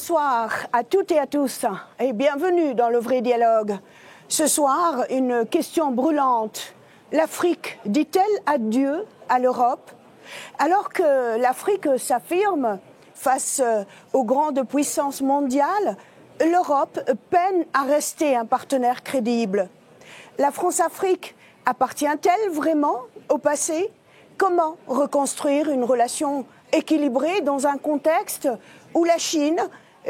Bonsoir à toutes et à tous et bienvenue dans le vrai dialogue. Ce soir, une question brûlante. L'Afrique dit-elle adieu à l'Europe? Alors que l'Afrique s'affirme face aux grandes puissances mondiales, l'Europe peine à rester un partenaire crédible. La France-Afrique appartient-elle vraiment au passé? Comment reconstruire une relation équilibrée dans un contexte où la Chine,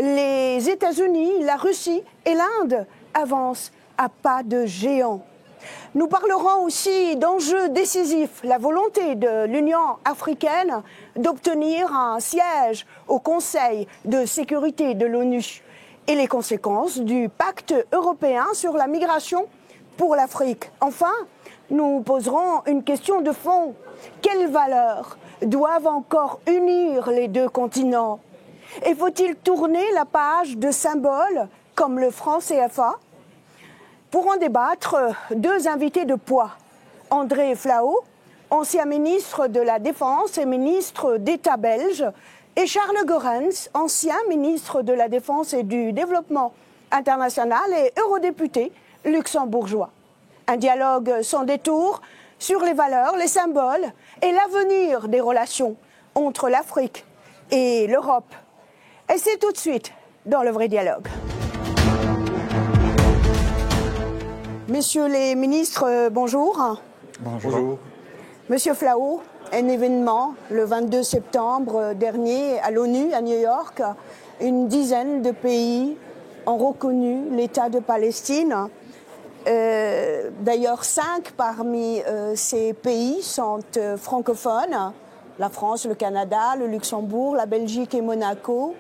les États-Unis, la Russie et l'Inde avancent à pas de géant? Nous parlerons aussi d'enjeux décisifs, la volonté de l'Union africaine d'obtenir un siège au Conseil de sécurité de l'ONU et les conséquences du pacte européen sur la migration pour l'Afrique. Enfin, nous poserons une question de fond. Quelles valeurs doivent encore unir les deux continents? Et faut-il tourner la page de symboles comme le franc CFA? Pour en débattre, deux invités de poids. André Flahault, ancien ministre de la Défense et ministre d'État belge, et Charles Goerens, ancien ministre de la Défense et du Développement international et eurodéputé luxembourgeois. Un dialogue sans détour sur les valeurs, les symboles et l'avenir des relations entre l'Afrique et l'Europe. Et c'est tout de suite dans le vrai dialogue. Messieurs les ministres, bonjour. Bonjour. Monsieur Flahault, un événement le 22 septembre dernier à l'ONU à New York. Une dizaine de pays ont reconnu l'État de Palestine. D'ailleurs, 5 parmi ces pays sont francophones. La France, le Canada, le Luxembourg, la Belgique et Monaco.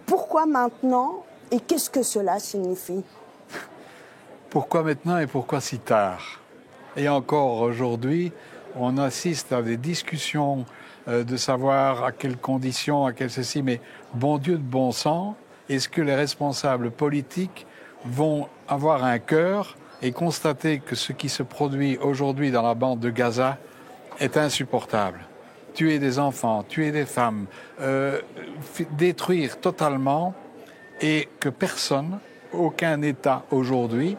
Pourquoi maintenant et qu'est-ce que cela signifie? Pourquoi maintenant et pourquoi si tard? Et encore aujourd'hui, on assiste à des discussions de savoir à quelles conditions, à quelles ceci, mais bon Dieu de bon sang, est-ce que les responsables politiques vont avoir un cœur et constater que ce qui se produit aujourd'hui dans la bande de Gaza est insupportable? Tuer des enfants, tuer des femmes, détruire totalement, et que personne, aucun État aujourd'hui,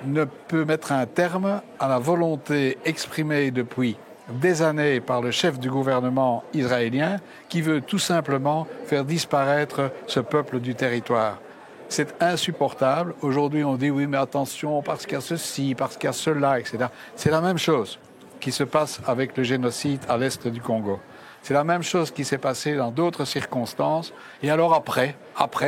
ne peut mettre un terme à la volonté exprimée depuis des années par le chef du gouvernement israélien qui veut tout simplement faire disparaître ce peuple du territoire. C'est insupportable. Aujourd'hui, on dit oui, mais attention, parce qu'il y a ceci, parce qu'il y a cela, etc. C'est la même chose qui se passe avec le génocide à l'est du Congo. C'est la même chose qui s'est passée dans d'autres circonstances. Et alors après,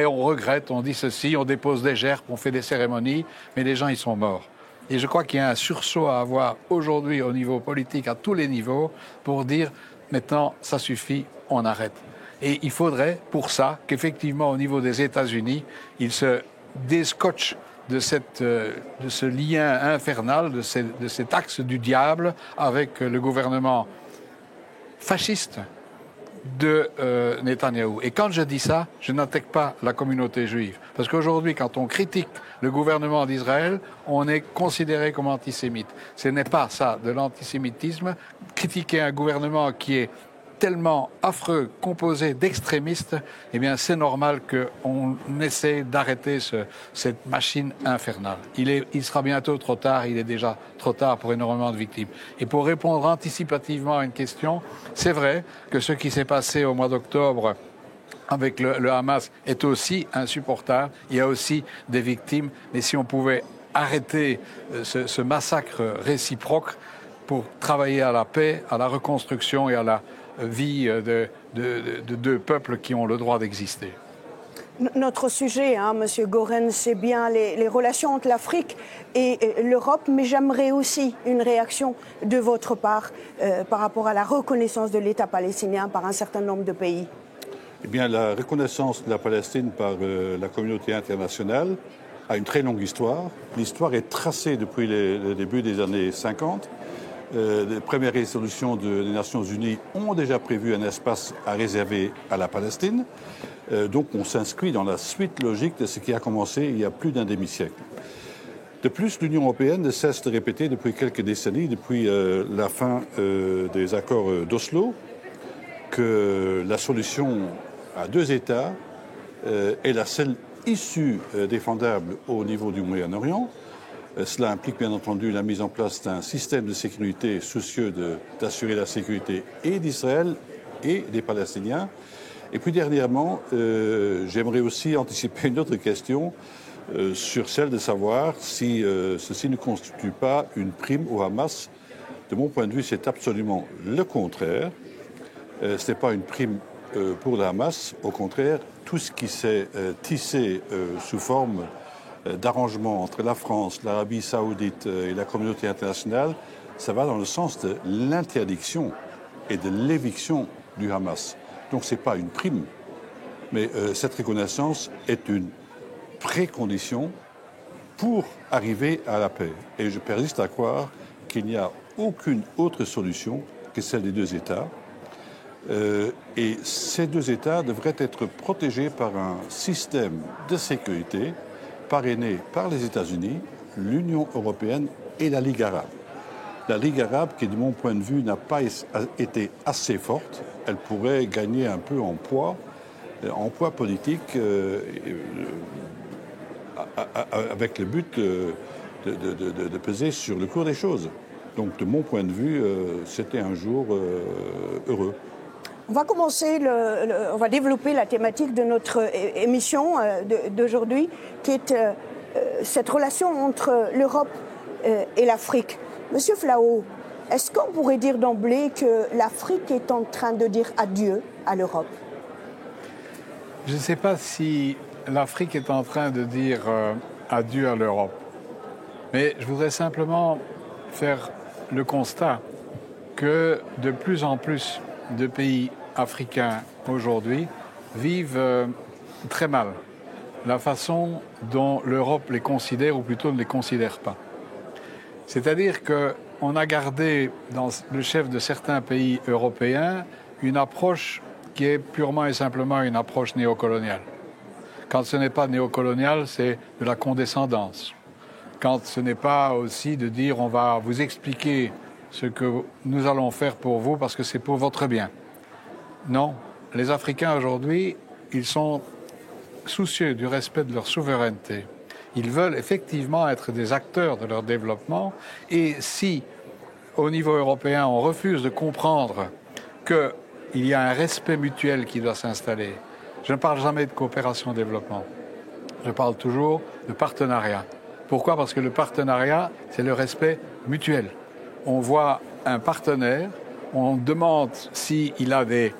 on regrette, on dit ceci, on dépose des gerbes, on fait des cérémonies, mais les gens, ils sont morts. Et je crois qu'il y a un sursaut à avoir aujourd'hui au niveau politique, à tous les niveaux, pour dire maintenant, ça suffit, on arrête. Et il faudrait, pour ça, qu'effectivement, au niveau des États-Unis, ils se déscotchent de ce lien infernal, de cet axe du diable avec le gouvernement fasciste de Netanyahou. Et quand je dis ça, je n'attaque pas la communauté juive. Parce qu'aujourd'hui, quand on critique le gouvernement d'Israël, on est considéré comme antisémite. Ce n'est pas ça, de l'antisémitisme. Critiquer un gouvernement qui est tellement affreux, composé d'extrémistes, eh bien c'est normal qu'on essaie d'arrêter cette machine infernale. Il sera bientôt trop tard, il est déjà trop tard pour énormément de victimes. Et pour répondre anticipativement à une question, c'est vrai que ce qui s'est passé au mois d'octobre avec le Hamas est aussi insupportable. Il y a aussi des victimes, mais si on pouvait arrêter ce massacre réciproque pour travailler à la paix, à la reconstruction et à la vie de deux peuples qui ont le droit d'exister. Notre sujet, Monsieur Goerens, c'est bien les relations entre l'Afrique et l'Europe, mais j'aimerais aussi une réaction de votre part par rapport à la reconnaissance de l'État palestinien par un certain nombre de pays. Eh bien, la reconnaissance de la Palestine par la communauté internationale a une très longue histoire. L'histoire est tracée depuis le début des années 50. Les premières résolutions des Nations Unies ont déjà prévu un espace à réserver à la Palestine. Donc on s'inscrit dans la suite logique de ce qui a commencé il y a plus d'un demi-siècle. De plus, l'Union européenne ne cesse de répéter depuis quelques décennies, depuis la fin des accords d'Oslo, que la solution à deux États est la seule issue défendable au niveau du Moyen-Orient. Cela implique bien entendu la mise en place d'un système de sécurité soucieux d'assurer la sécurité et d'Israël et des Palestiniens. Et puis dernièrement, j'aimerais aussi anticiper une autre question sur celle de savoir si ceci ne constitue pas une prime au Hamas. De mon point de vue, c'est absolument le contraire. Ce n'est pas une prime pour le Hamas. Au contraire, tout ce qui s'est tissé sous forme d'arrangement entre la France, l'Arabie saoudite et la communauté internationale, ça va dans le sens de l'interdiction et de l'éviction du Hamas. Donc ce n'est pas une prime, mais cette reconnaissance est une précondition pour arriver à la paix. Et je persiste à croire qu'il n'y a aucune autre solution que celle des deux États. Et ces deux États devraient être protégés par un système de sécurité parrainé par les États-Unis, l'Union européenne et la Ligue arabe. La Ligue arabe, qui de mon point de vue n'a pas été assez forte, elle pourrait gagner un peu en poids politique avec le but de peser sur le cours des choses. Donc de mon point de vue, c'était un jour heureux. On va commencer, on va développer la thématique de notre émission d'aujourd'hui, qui est cette relation entre l'Europe et l'Afrique. Monsieur Flao, est-ce qu'on pourrait dire d'emblée que l'Afrique est en train de dire adieu à l'Europe? Je ne sais pas si l'Afrique est en train de dire adieu à l'Europe, mais je voudrais simplement faire le constat que de plus en plus de pays africains aujourd'hui vivent très mal la façon dont l'Europe les considère, ou plutôt ne les considère pas. C'est-à-dire qu'on a gardé dans le chef de certains pays européens une approche qui est purement et simplement une approche néocoloniale. Quand ce n'est pas néocolonial, c'est de la condescendance. Quand ce n'est pas aussi de dire on va vous expliquer ce que nous allons faire pour vous parce que c'est pour votre bien. Non, les Africains aujourd'hui, ils sont soucieux du respect de leur souveraineté. Ils veulent effectivement être des acteurs de leur développement et si, au niveau européen, on refuse de comprendre qu'il y a un respect mutuel qui doit s'installer, je ne parle jamais de coopération-développement, je parle toujours de partenariat. Pourquoi? Parce que le partenariat, c'est le respect mutuel. On voit un partenaire, on demande s'il a des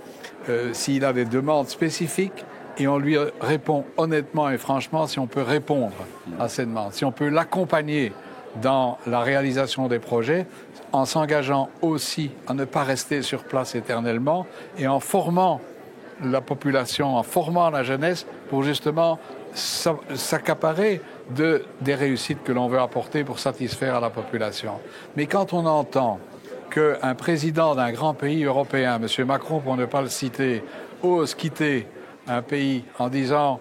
demandes spécifiques et on lui répond honnêtement et franchement si on peut répondre à ces demandes, si on peut l'accompagner dans la réalisation des projets en s'engageant aussi à ne pas rester sur place éternellement et en formant la population, en formant la jeunesse pour justement s'accaparer des réussites que l'on veut apporter pour satisfaire à la population. Mais quand on entend qu'un président d'un grand pays européen, M. Macron pour ne pas le citer, ose quitter un pays en disant,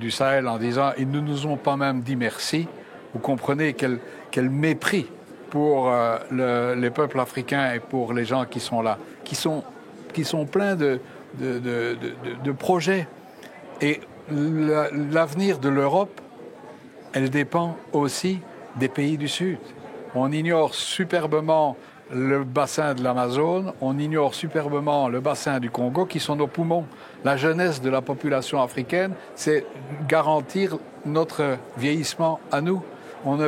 du Sahel, en disant « ils ne nous ont pas même dit merci », vous comprenez quel mépris pour les peuples africains et pour les gens qui sont là, qui sont pleins de projets. Et l'avenir de l'Europe, elle dépend aussi des pays du Sud. On ignore superbement le bassin de l'Amazone, on ignore superbement le bassin du Congo, qui sont nos poumons. La jeunesse de la population africaine, c'est garantir notre vieillissement à nous. On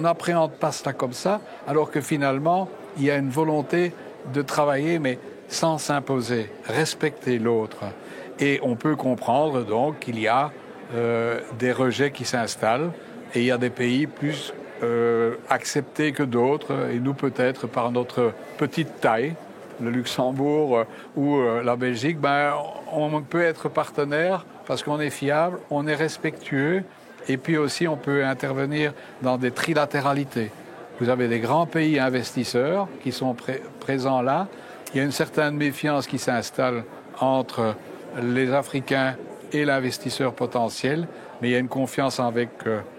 n'appréhende pas cela comme ça, alors que finalement, il y a une volonté de travailler, mais sans s'imposer, respecter l'autre. Et on peut comprendre donc qu'il y a des rejets qui s'installent, et il y a des pays plus acceptés que d'autres, et nous peut-être par notre petite taille, le Luxembourg ou la Belgique, on peut être partenaire parce qu'on est fiable, on est respectueux, et puis aussi on peut intervenir dans des trilatéralités. Vous avez des grands pays investisseurs qui sont présents là, il y a une certaine méfiance qui s'installe entre les Africains et l'investisseur potentiel, mais il y a une confiance avec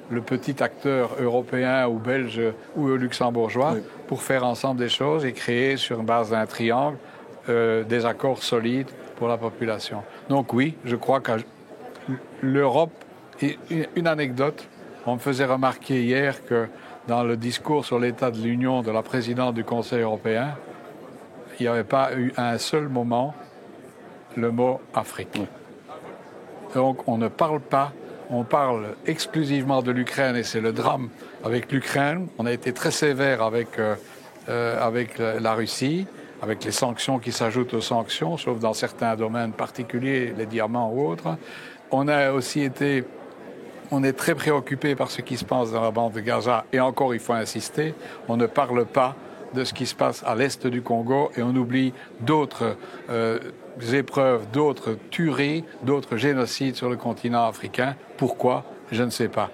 le petit acteur européen ou belge ou luxembourgeois pour faire ensemble des choses et créer sur base d'un triangle des accords solides pour la population. Donc oui, je crois l'Europe, et une anecdote, on me faisait remarquer hier que dans le discours sur l'état de l'Union de la présidente du Conseil européen, il n'y avait pas eu à un seul moment le mot Afrique. Donc on ne parle pas, on parle exclusivement de l'Ukraine et c'est le drame avec l'Ukraine. On a été très sévère avec la Russie, avec les sanctions qui s'ajoutent aux sanctions, sauf dans certains domaines particuliers, les diamants ou autres. On est très préoccupé par ce qui se passe dans la bande de Gaza et encore il faut insister, on ne parle pas de ce qui se passe à l'est du Congo et on oublie d'autres épreuves, d'autres tueries, d'autres génocides sur le continent africain. Pourquoi? Je ne sais pas.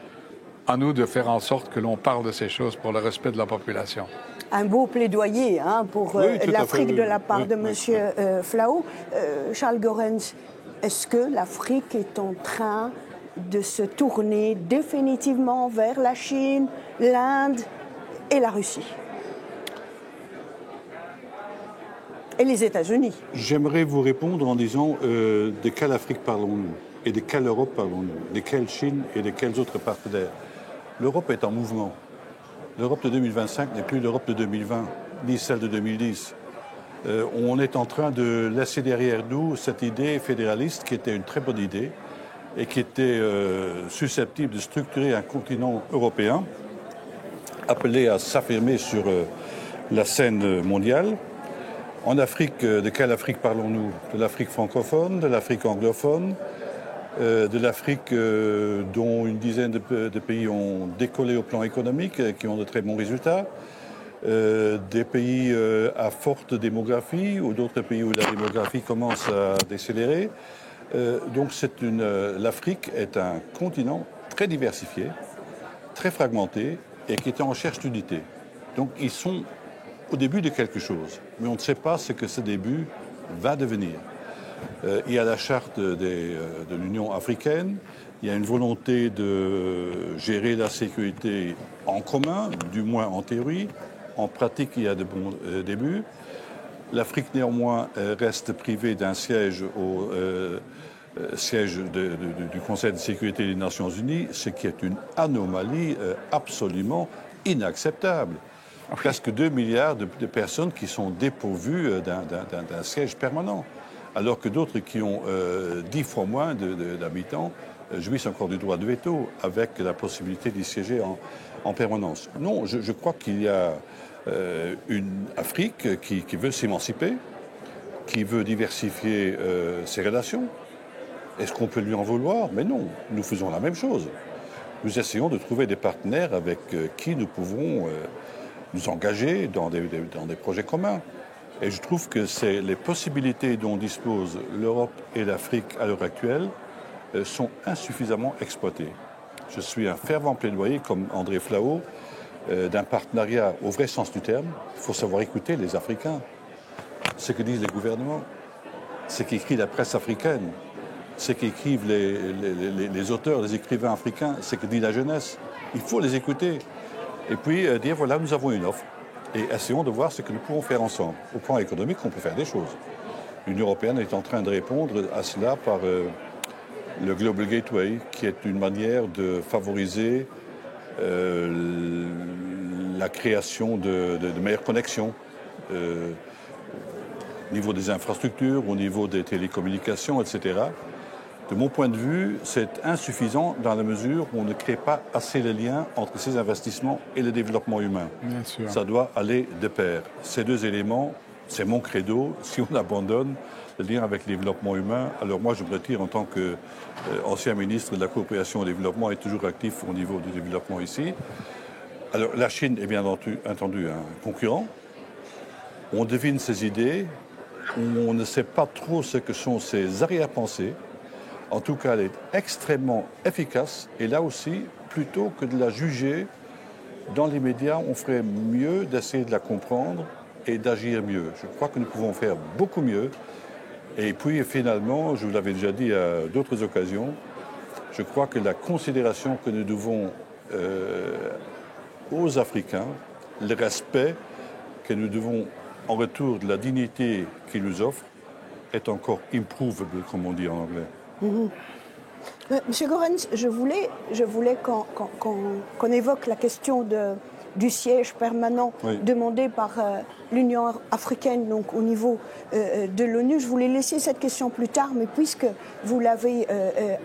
À nous de faire en sorte que l'on parle de ces choses pour le respect de la population. Un beau plaidoyer pour l'Afrique de la part de M. Flao. Charles Goerens, est-ce que l'Afrique est en train de se tourner définitivement vers la Chine, l'Inde et la Russie? Et les États-Unis. J'aimerais vous répondre en disant de quelle Afrique parlons-nous et de quelle Europe parlons-nous, de quelle Chine et de quels autres partenaires. L'Europe est en mouvement. L'Europe de 2025 n'est plus l'Europe de 2020, ni celle de 2010. On est en train de laisser derrière nous cette idée fédéraliste qui était une très bonne idée et qui était susceptible de structurer un continent européen appelé à s'affirmer sur la scène mondiale. En Afrique, de quelle Afrique parlons-nous? De l'Afrique francophone, de l'Afrique anglophone, de l'Afrique dont une dizaine de pays ont décollé au plan économique, qui ont de très bons résultats, des pays à forte démographie ou d'autres pays où la démographie commence à décélérer. Donc l'Afrique est un continent très diversifié, très fragmenté et qui est en recherche d'unité. Donc ils sont au début de quelque chose, mais on ne sait pas ce que ce début va devenir. Il y a la charte de l'Union africaine, il y a une volonté de gérer la sécurité en commun, du moins en théorie. En pratique, il y a de bons débuts. L'Afrique, néanmoins, reste privée d'un siège au siège du Conseil de sécurité des Nations Unies, ce qui est une anomalie absolument inacceptable. Presque 2 milliards de personnes qui sont dépourvues d'un siège permanent, alors que d'autres qui ont 10 fois moins d'habitants jouissent encore du droit de veto, avec la possibilité d'y siéger en permanence. Non, je crois qu'il y a une Afrique qui veut s'émanciper, qui veut diversifier ses relations. Est-ce qu'on peut lui en vouloir? Mais non, nous faisons la même chose. Nous essayons de trouver des partenaires avec qui nous pouvons nous engager dans des projets communs. Et je trouve que les possibilités dont disposent l'Europe et l'Afrique à l'heure actuelle sont insuffisamment exploitées. Je suis un fervent plaidoyer, comme André Flao, d'un partenariat au vrai sens du terme. Il faut savoir écouter les Africains, ce que disent les gouvernements, ce qu'écrit la presse africaine, ce qu'écrivent les auteurs, les écrivains africains, ce que dit la jeunesse. Il faut les écouter. Et puis dire, voilà, nous avons une offre. Et essayons de voir ce que nous pouvons faire ensemble. Au plan économique, on peut faire des choses. L'Union européenne est en train de répondre à cela par le Global Gateway, qui est une manière de favoriser la création de meilleures connexions au niveau des infrastructures, au niveau des télécommunications, etc. De mon point de vue, c'est insuffisant dans la mesure où on ne crée pas assez les liens entre ces investissements et le développement humain. Bien sûr. Ça doit aller de pair. Ces deux éléments, c'est mon credo. Si on abandonne le lien avec le développement humain, alors moi je me retire en tant qu'ancien ministre de la coopération au développement et toujours actif au niveau du développement ici. Alors la Chine est bien entendu un concurrent. On devine ses idées, on ne sait pas trop ce que sont ses arrière-pensées. En tout cas, elle est extrêmement efficace. Et là aussi, plutôt que de la juger dans les médias, on ferait mieux d'essayer de la comprendre et d'agir mieux. Je crois que nous pouvons faire beaucoup mieux. Et puis, finalement, je vous l'avais déjà dit à d'autres occasions, je crois que la considération que nous devons aux Africains, le respect que nous devons en retour de la dignité qu'ils nous offrent, est encore improvable, comme on dit en anglais. Monsieur Goerens, je voulais qu'on évoque la question du siège permanent demandé par l'Union africaine, donc au niveau de l'ONU. Je voulais laisser cette question plus tard, mais puisque vous l'avez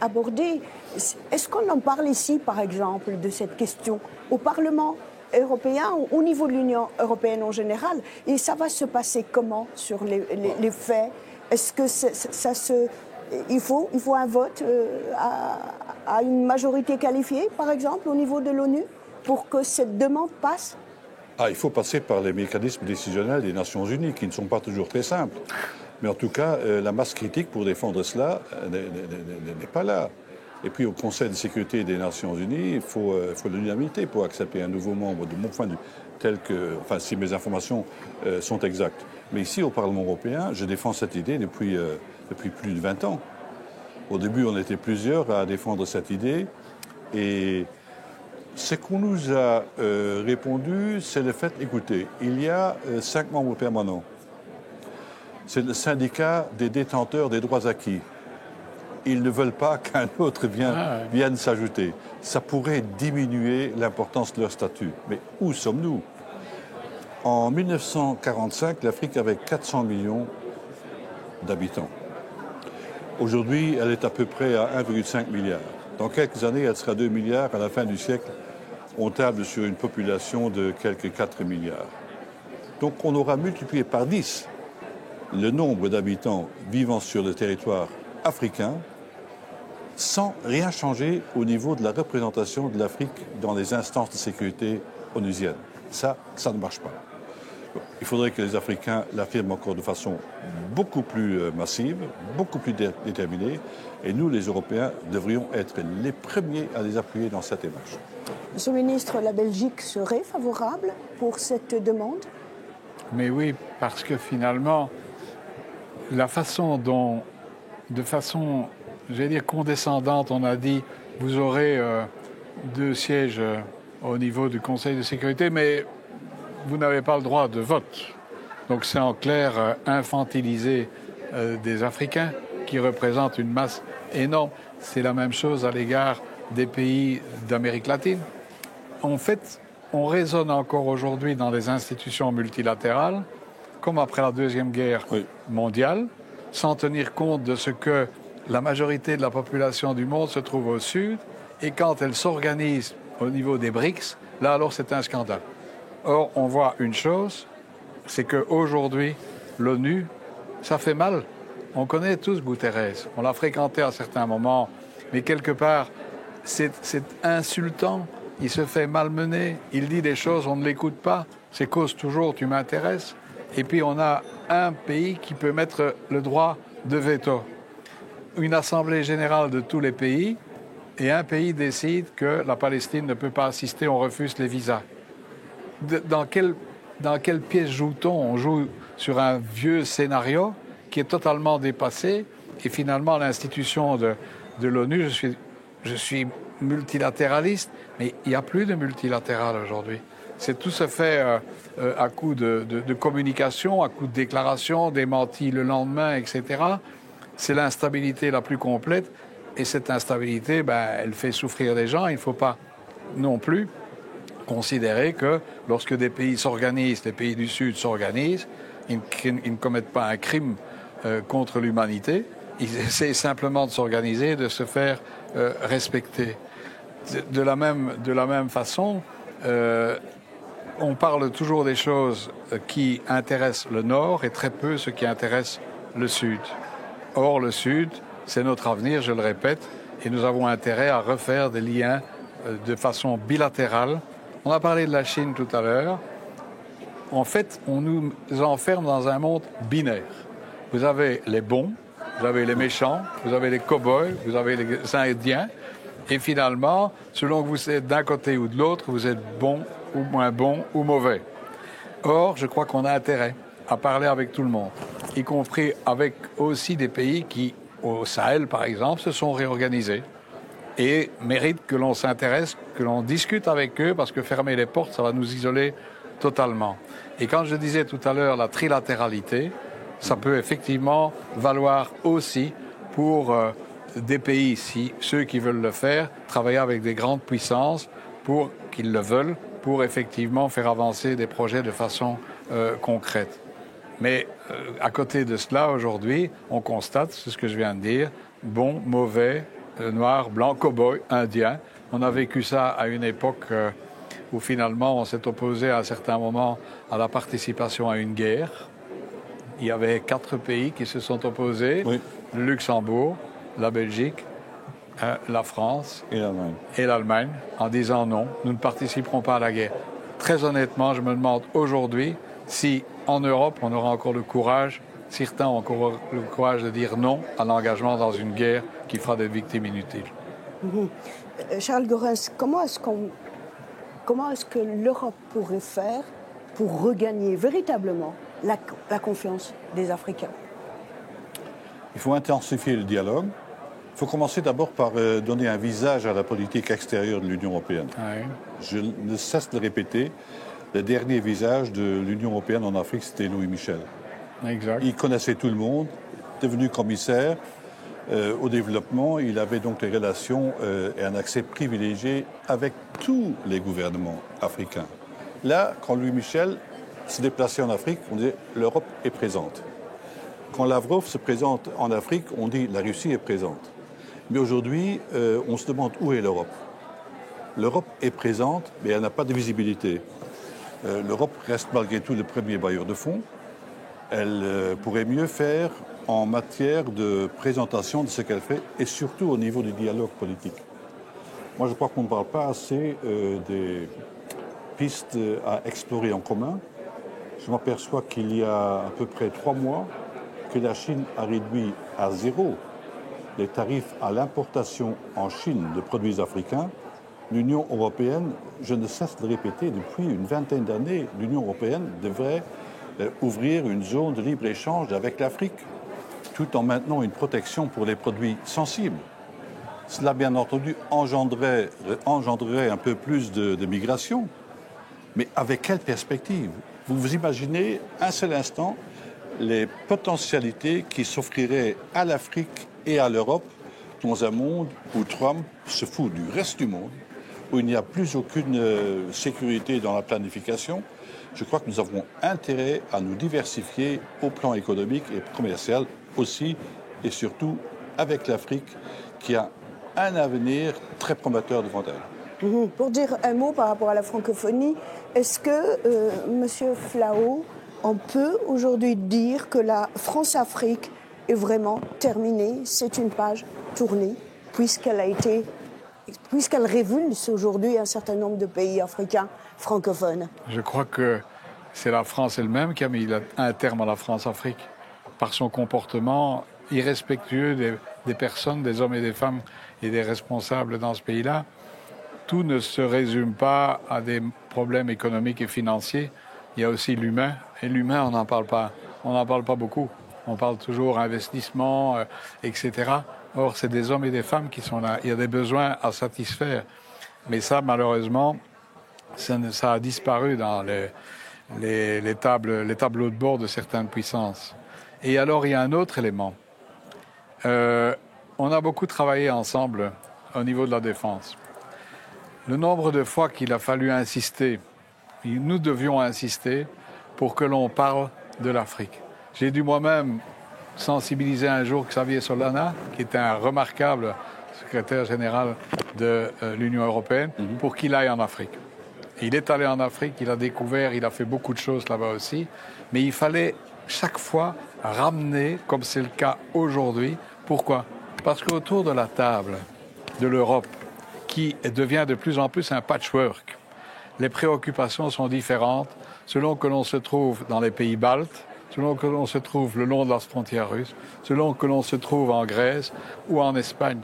abordée, est-ce qu'on en parle ici, par exemple, de cette question au Parlement européen ou au niveau de l'Union européenne en général? Et ça va se passer comment sur les faits? Est-ce que ça se... Il faut un vote à une majorité qualifiée, par exemple, au niveau de l'ONU, pour que cette demande passe? Il faut passer par les mécanismes décisionnels des Nations Unies, qui ne sont pas toujours très simples. Mais en tout cas, la masse critique pour défendre cela n'est pas là. Et puis au Conseil de sécurité des Nations Unies, il faut l'unanimité pour accepter un nouveau membre, de mon point de vue, tel que, enfin, si mes informations sont exactes. Mais ici, au Parlement européen, je défends cette idée depuis plus de 20 ans. Au début, on était plusieurs à défendre cette idée. Et ce qu'on nous a répondu, c'est le fait, écoutez, il y a 5 membres permanents. C'est le syndicat des détenteurs des droits acquis. Ils ne veulent pas qu'un autre vienne s'ajouter. Ça pourrait diminuer l'importance de leur statut. Mais où sommes-nous? En 1945, l'Afrique avait 400 millions d'habitants. Aujourd'hui, elle est à peu près à 1,5 milliard. Dans quelques années, elle sera 2 milliards. À la fin du siècle, on table sur une population de quelques 4 milliards. Donc on aura multiplié par 10 le nombre d'habitants vivant sur le territoire africain sans rien changer au niveau de la représentation de l'Afrique dans les instances de sécurité onusiennes. Ça ne marche pas. Il faudrait que les Africains l'affirment encore de façon beaucoup plus massive, beaucoup plus déterminée, et nous, les Européens, devrions être les premiers à les appuyer dans cette démarche. Monsieur le ministre, la Belgique serait favorable pour cette demande? Mais oui, parce que finalement, de façon, j'allais dire condescendante, on a dit, vous aurez 2 sièges au niveau du Conseil de sécurité, mais vous n'avez pas le droit de vote. Donc c'est en clair infantiliser des Africains qui représentent une masse énorme. C'est la même chose à l'égard des pays d'Amérique latine. En fait, on raisonne encore aujourd'hui dans des institutions multilatérales, comme après la Deuxième Guerre mondiale, sans tenir compte de ce que la majorité de la population du monde se trouve au sud, et quand elle s'organise au niveau des BRICS, là alors c'est un scandale. Or, on voit une chose, c'est qu'aujourd'hui, l'ONU, ça fait mal. On connaît tous Guterres, on l'a fréquenté à certains moments, mais quelque part, c'est insultant, il se fait malmener, il dit des choses, on ne l'écoute pas, c'est cause toujours, tu m'intéresses. Et puis on a un pays qui peut mettre le droit de veto. Une assemblée générale de tous les pays, et un pays décide que la Palestine ne peut pas assister, on refuse les visas. Dans quelle pièce joue-t-on? On joue sur un vieux scénario qui est totalement dépassé. Et finalement, l'institution de l'ONU, je suis multilatéraliste, mais il n'y a plus de multilatéral aujourd'hui. Tout se fait à coup de communication, à coup de déclaration, démenti le lendemain, etc. C'est l'instabilité la plus complète. Et cette instabilité, elle fait souffrir les gens. Il ne faut pas non plus considérer que lorsque des pays s'organisent, les pays du Sud s'organisent, ils ne commettent pas un crime contre l'humanité. Ils essaient simplement de s'organiser, de se faire respecter. De la même façon, on parle toujours des choses qui intéressent le Nord et très peu ce qui intéresse le Sud. Or, le Sud, c'est notre avenir, je le répète, et nous avons intérêt à refaire des liens de façon bilatérale. On a parlé de la Chine tout à l'heure. En fait, on nous enferme dans un monde binaire. Vous avez les bons, vous avez les méchants, vous avez les cow-boys, vous avez les Indiens, et finalement, selon que vous êtes d'un côté ou de l'autre, vous êtes bon ou moins bon ou mauvais. Or, je crois qu'on a intérêt à parler avec tout le monde, y compris avec aussi des pays qui, au Sahel par exemple, se sont réorganisés et méritent que l'on s'intéresse, que l'on discute avec eux, parce que fermer les portes, ça va nous isoler totalement. Et quand je disais tout à l'heure la trilatéralité, ça peut effectivement valoir aussi pour des pays, si ceux qui veulent le faire, travailler avec des grandes puissances pour qu'ils le veulent, pour effectivement faire avancer des projets de façon concrète. Mais à côté de cela, aujourd'hui, on constate, c'est ce que je viens de dire, bon, mauvais, noir, blanc, cow-boy, indien. On a vécu ça à une époque où finalement on s'est opposé à un certain moment à la participation à une guerre. Il y avait 4 pays qui se sont opposés, oui. Le Luxembourg, la Belgique, la France et l'Allemagne, en disant non, nous ne participerons pas à la guerre. Très honnêtement, je me demande aujourd'hui si en Europe on aura encore le courage, certains ont encore le courage de dire non à l'engagement dans une guerre qui fera des victimes inutiles. Charles Goerens, comment est-ce que l'Europe pourrait faire pour regagner véritablement la confiance des Africains? Il faut intensifier le dialogue. Il faut commencer d'abord par donner un visage à la politique extérieure de l'Union européenne. Oui. Je ne cesse de répéter, le dernier visage de l'Union européenne en Afrique, c'était Louis Michel. Exact. Il connaissait tout le monde, devenu commissaire au développement. Il avait donc des relations et un accès privilégié avec tous les gouvernements africains. Là, quand Louis Michel se déplaçait en Afrique, on disait « l'Europe est présente ». Quand Lavrov se présente en Afrique, on dit « la Russie est présente ». Mais aujourd'hui, on se demande où est l'Europe. L'Europe est présente, mais elle n'a pas de visibilité. L'Europe reste malgré tout le premier bailleur de fonds. Elle pourrait mieux faire en matière de présentation de ce qu'elle fait et surtout au niveau du dialogue politique. Moi, je crois qu'on ne parle pas assez des pistes à explorer en commun. Je m'aperçois qu'il y a à peu près 3 mois que la Chine a réduit à 0 les tarifs à l'importation en Chine de produits africains. L'Union européenne, je ne cesse de le répéter, depuis une vingtaine d'années, l'Union européenne devrait ouvrir une zone de libre-échange avec l'Afrique, tout en maintenant une protection pour les produits sensibles. Cela, bien entendu, engendrerait un peu plus de migration, mais avec quelle perspective? Vous vous imaginez un seul instant les potentialités qui s'offriraient à l'Afrique et à l'Europe dans un monde où Trump se fout du reste du monde, où il n'y a plus aucune sécurité dans la planification. Je crois que nous avons intérêt à nous diversifier au plan économique et commercial aussi, et surtout avec l'Afrique qui a un avenir très prometteur devant elle. Pour dire un mot par rapport à la francophonie, est-ce que, Monsieur Flao, on peut aujourd'hui dire que la France-Afrique est vraiment terminée, c'est une page tournée, puisqu'elle révulse aujourd'hui un certain nombre de pays africains francophones? Je crois que c'est la France elle-même qui a mis un terme à la France-Afrique par son comportement irrespectueux des personnes, des hommes et des femmes et des responsables dans ce pays-là. Tout ne se résume pas à des problèmes économiques et financiers. Il y a aussi l'humain. Et l'humain, on n'en parle pas. On n'en parle pas beaucoup. On parle toujours investissement, etc. Or, c'est des hommes et des femmes qui sont là. Il y a des besoins à satisfaire. Mais ça, malheureusement, ça a disparu dans les tableaux de bord de certaines puissances. Et alors, il y a un autre élément. On a beaucoup travaillé ensemble au niveau de la défense. Le nombre de fois qu'il a fallu insister, nous devions insister pour que l'on parle de l'Afrique. J'ai dû moi-même sensibiliser un jour Xavier Solana, qui était un remarquable secrétaire général de l'Union européenne, pour qu'il aille en Afrique. Il est allé en Afrique, il a découvert, il a fait beaucoup de choses là-bas aussi, mais il fallait chaque fois ramener, comme c'est le cas aujourd'hui. Pourquoi? Parce qu'autour de la table de l'Europe, qui devient de plus en plus un patchwork, les préoccupations sont différentes selon que l'on se trouve dans les pays baltes, selon que l'on se trouve le long de la frontière russe, selon que l'on se trouve en Grèce ou en Espagne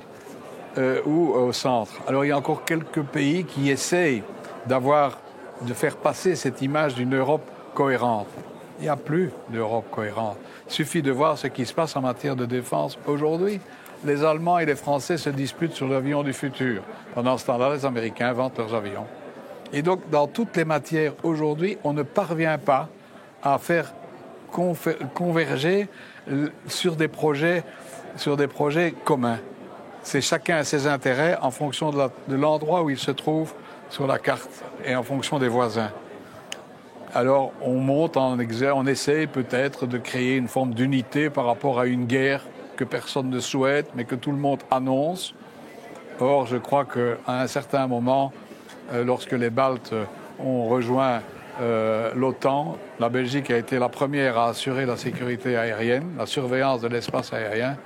ou au centre. Alors il y a encore quelques pays qui essayent de faire passer cette image d'une Europe cohérente. Il n'y a plus d'Europe cohérente. Il suffit de voir ce qui se passe en matière de défense aujourd'hui. Les Allemands et les Français se disputent sur l'avion du futur. Pendant ce temps-là, les Américains inventent leurs avions. Et donc, dans toutes les matières aujourd'hui, on ne parvient pas à faire converger sur des projets communs. c'est chacun a ses intérêts en fonction de l'endroit où il se trouve sur la carte et en fonction des voisins. Alors on essaie peut-être de créer une forme d'unité par rapport à une guerre que personne ne souhaite, mais que tout le monde annonce. Or, je crois qu'à un certain moment, lorsque les Baltes ont rejoint l'OTAN, la Belgique a été la première à assurer la sécurité aérienne, la surveillance de l'espace aérien,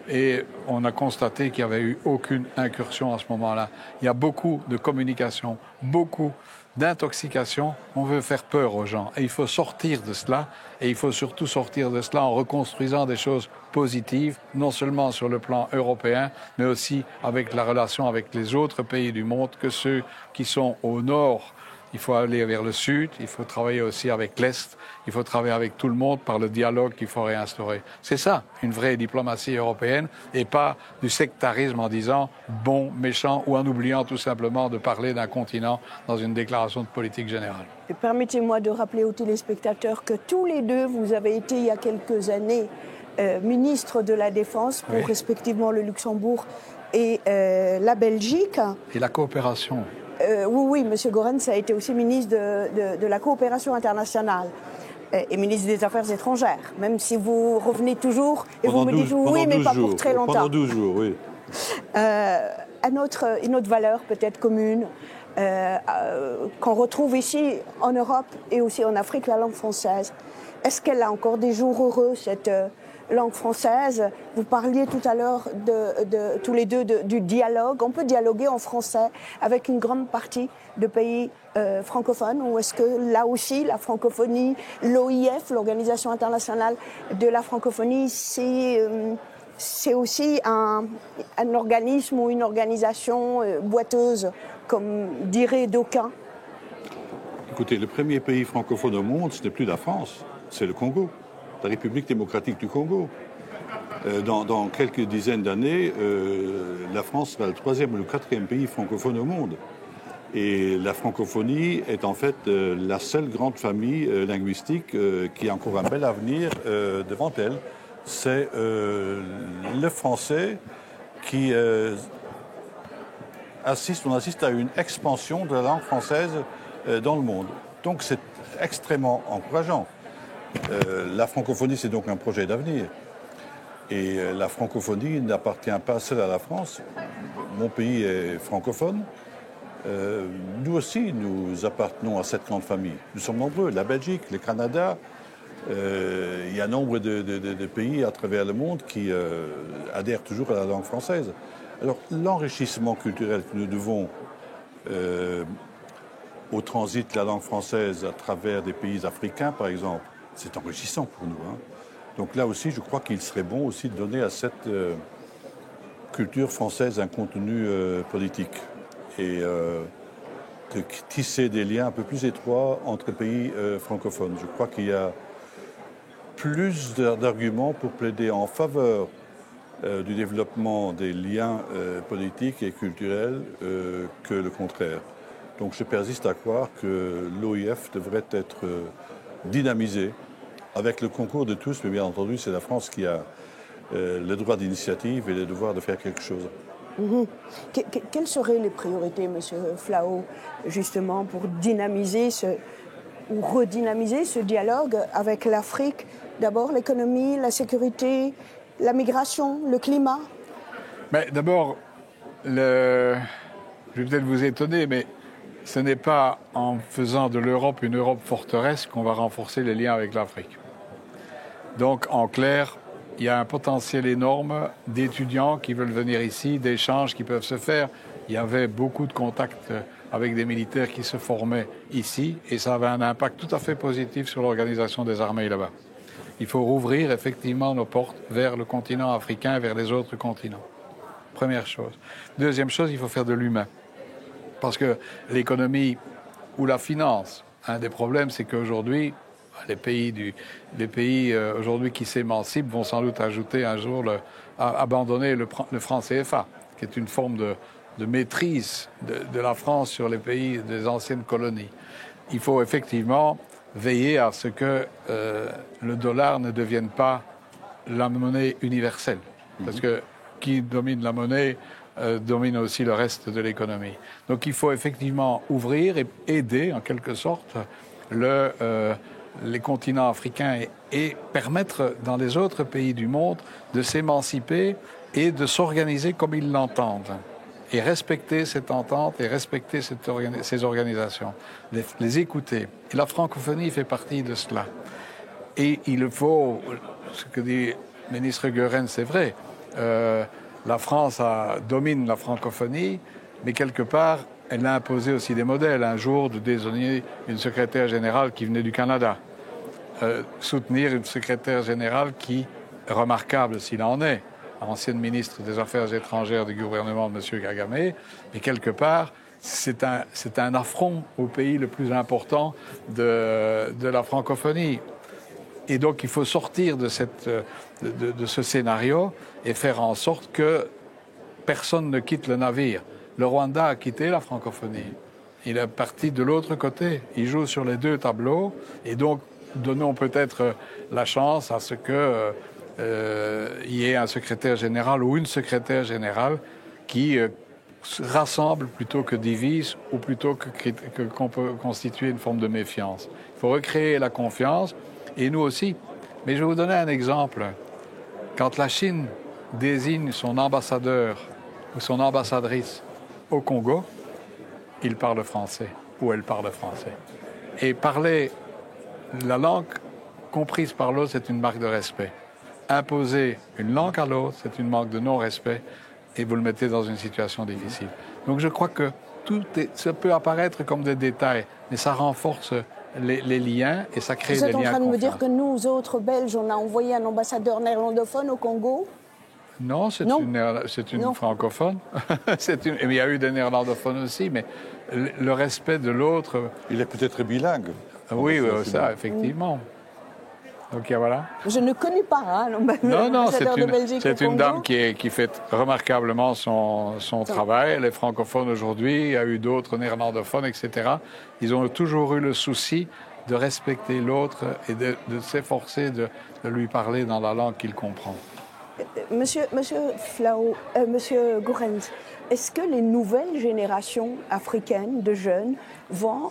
et on a constaté qu'il n'y avait eu aucune incursion à ce moment-là. Il y a beaucoup de communication, beaucoup d'intoxication. On veut faire peur aux gens. Et il faut sortir de cela, et il faut surtout sortir de cela en reconstruisant des choses positives, non seulement sur le plan européen, mais aussi avec la relation avec les autres pays du monde que ceux qui sont au nord. Il faut aller vers le sud, il faut travailler aussi avec l'Est, il faut travailler avec tout le monde par le dialogue qu'il faut réinstaurer. C'est ça, une vraie diplomatie européenne, et pas du sectarisme en disant bon, méchant, ou en oubliant tout simplement de parler d'un continent dans une déclaration de politique générale. Permettez-moi de rappeler aux téléspectateurs que tous les deux, vous avez été il y a quelques années ministre de la Défense pour respectivement le Luxembourg et la Belgique. Et la coopération. Oui, M. Goerens a été aussi ministre de la coopération internationale et ministre des Affaires étrangères, même si vous revenez toujours et vous me dites oui, mais pas pour très longtemps. Pendant 12 jours, oui. Une autre valeur peut-être commune qu'on retrouve ici en Europe et aussi en Afrique, la langue française. Est-ce qu'elle a encore des jours heureux, cette langue française? Vous parliez tout à l'heure tous les deux du dialogue. On peut dialoguer en français avec une grande partie de pays francophones, ou est-ce que là aussi la francophonie, l'OIF, l'Organisation internationale de la francophonie, c'est aussi un organisme ou une organisation boiteuse, comme diraient d'aucuns? Écoutez, le premier pays francophone au monde, ce n'est plus la France, c'est le Congo, la République démocratique du Congo. Dans quelques dizaines d'années, la France sera le 3e ou le 4e pays francophone au monde. Et la francophonie est en fait la seule grande famille linguistique qui a encore un bel avenir devant elle. C'est le français qui on assiste à une expansion de la langue française dans le monde. Donc c'est extrêmement encourageant. La francophonie, c'est donc un projet d'avenir. Et la francophonie n'appartient pas seule à la France. Mon pays est francophone. Nous aussi, nous appartenons à cette grande famille. Nous sommes nombreux, la Belgique, le Canada. Il y a nombre de pays à travers le monde qui adhèrent toujours à la langue française. Alors, l'enrichissement culturel que nous devons au transit de la langue française à travers des pays africains, par exemple, c'est enrichissant pour nous. Donc là aussi, je crois qu'il serait bon aussi de donner à cette culture française un contenu politique et de tisser des liens un peu plus étroits entre pays francophones. Je crois qu'il y a plus d'arguments pour plaider en faveur du développement des liens politiques et culturels que le contraire. Donc je persiste à croire que l'OIF devrait être dynamisée avec le concours de tous, mais bien entendu, c'est la France qui a le droit d'initiative et le devoir de faire quelque chose. Quelles seraient les priorités, M. Flao, justement, pour dynamiser ou redynamiser ce dialogue avec l'Afrique? D'abord, l'économie, la sécurité, la migration, le climat? Mais d'abord, je vais peut-être vous étonner, mais ce n'est pas en faisant de l'Europe une Europe forteresse qu'on va renforcer les liens avec l'Afrique. Donc, en clair, il y a un potentiel énorme d'étudiants qui veulent venir ici, d'échanges qui peuvent se faire. Il y avait beaucoup de contacts avec des militaires qui se formaient ici, et ça avait un impact tout à fait positif sur l'organisation des armées là-bas. Il faut rouvrir effectivement nos portes vers le continent africain et vers les autres continents. Première chose. Deuxième chose, il faut faire de l'humain. Parce que l'économie ou la finance, un des problèmes, c'est qu'aujourd'hui, les pays aujourd'hui qui s'émancipent vont sans doute ajouter un jour abandonner le franc CFA, qui est une forme de maîtrise de la France sur les pays des anciennes colonies. Il faut effectivement veiller à ce que le dollar ne devienne pas la monnaie universelle. Parce que qui domine la monnaie domine aussi le reste de l'économie. Donc il faut effectivement ouvrir et aider en quelque sorte les continents africains et permettre dans les autres pays du monde de s'émanciper et de s'organiser comme ils l'entendent. Et respecter cette entente et respecter ces organisations, les écouter. Et la francophonie fait partie de cela. Et il faut, ce que dit le ministre Goerens, c'est vrai, la France domine la francophonie, mais quelque part, elle a imposé aussi des modèles. Un jour, de désigner une secrétaire générale qui venait du Canada, soutenir une secrétaire générale qui, remarquable s'il en est, ancienne ministre des Affaires étrangères du gouvernement de M. Kagame, mais quelque part, c'est un affront au pays le plus important de la francophonie. Et donc, il faut sortir de ce scénario et faire en sorte que personne ne quitte le navire. Le Rwanda a quitté la francophonie. Il est parti de l'autre côté. Il joue sur les deux tableaux. Et donc, donnons peut-être la chance à ce que il y ait un secrétaire général ou une secrétaire générale qui rassemble plutôt que divise ou plutôt qu'on peut constituer une forme de méfiance. Il faut recréer la confiance, et nous aussi. Mais je vais vous donner un exemple. Quand la Chine désigne son ambassadeur ou son ambassadrice au Congo, il parle français ou elle parle français. Et parler la langue comprise par l'autre, c'est une marque de respect. Imposer une langue à l'autre, c'est une marque de non-respect, et vous le mettez dans une situation difficile. Donc je crois que ça peut apparaître comme des détails, mais ça renforce les liens et ça crée des liens. Vous êtes en train de me dire que nous, autres Belges, on a envoyé un ambassadeur néerlandophone au Congo? Non, c'est une francophone. Mais il y a eu des néerlandophones aussi, mais le respect de l'autre... Il est peut-être bilingue. Oui, ça, effectivement. Donc voilà. Je ne connais pas l'ambassadeur de Belgique au Congo. C'est une dame qui fait remarquablement son travail. Elle est francophone aujourd'hui, il y a eu d'autres néerlandophones, etc. Ils ont toujours eu le souci de respecter l'autre et de s'efforcer de lui parler dans la langue qu'il comprend. Monsieur Flao, Monsieur Goerens, est-ce que les nouvelles générations africaines de jeunes vont